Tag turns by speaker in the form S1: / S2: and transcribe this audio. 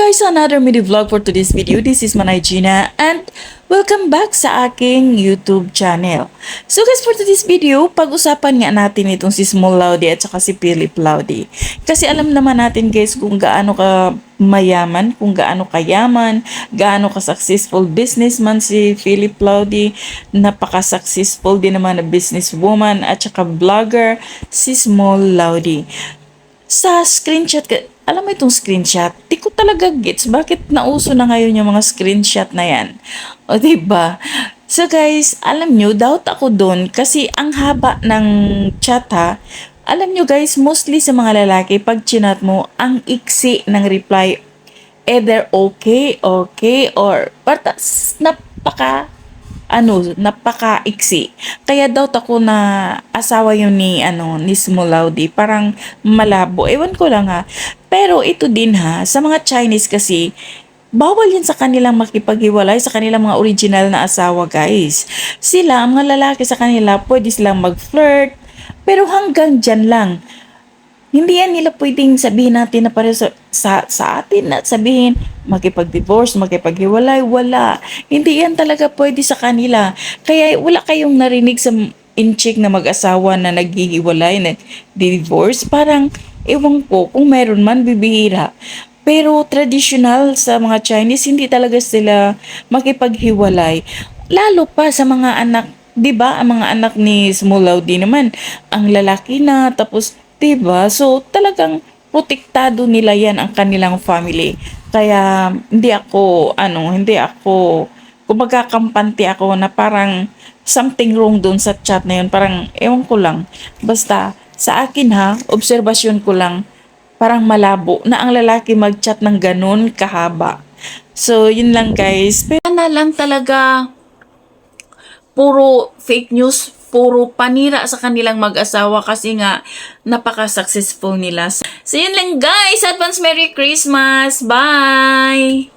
S1: guys, another mini vlog for today's video. This is Manay Gina and welcome back sa aking YouTube channel. So guys, for today's video, pag-usapan nga natin itong si Small Laudy at saka si Philip Laudy. Kasi alam naman natin guys kung gaano ka mayaman, kung gaano kayaman, gaano ka successful businessman si Philip Laudy, napaka-successful din naman na businesswoman at saka vlogger si Small Laudy. Sa screenshot, alam mo itong screenshot, di ko talaga gets bakit nauso na ngayon yung mga screenshot na yan. O diba? So guys, alam nyo, doubt ako doon kasi ang haba ng chat ha. Alam nyo guys, mostly sa mga lalaki, pag chinat mo, ang iksi ng reply, either okay, or partas napaka-iksi. Kaya daw ako na asawa yun ni Small Laudy. Parang malabo. Ewan ko lang ha. Pero ito din ha, sa mga Chinese kasi, bawal yun sa kanilang makipaghiwalay sa kanilang mga original na asawa guys. Sila, ang mga lalaki sa kanila, pwede silang mag-flirt, pero hanggang dyan lang. Hindi yan nila pwedeng sabihin natin na para sa atin na sabihin makipag-divorce, makipaghiwalay, wala. Hindi yan talaga pwede sa kanila. Kaya wala kayong narinig sa inchik na mag-asawa na naghihiwalay, na divorce. Parang, ewan ko, kung meron man, bibihira. Pero traditional sa mga Chinese, hindi talaga sila makipaghiwalay. Lalo pa sa mga anak, 'di ba? Ang mga anak ni Small Laudy naman, ang lalaki na, tapos 'di ba? So talagang protektado nila 'yan ang kanilang family. Kaya hindi ako kung magkakampante ako na parang something wrong doon sa chat na yun. Parang ewan ko lang. Basta sa akin ha, obserbasyon ko lang, parang malabo na ang lalaki mag-chat ng ganun kahaba. So yun lang guys. Pero na lang talaga puro fake news, puro panira sa kanilang mag-asawa kasi nga napaka-successful nila. So yun lang guys, advance Merry Christmas. Bye!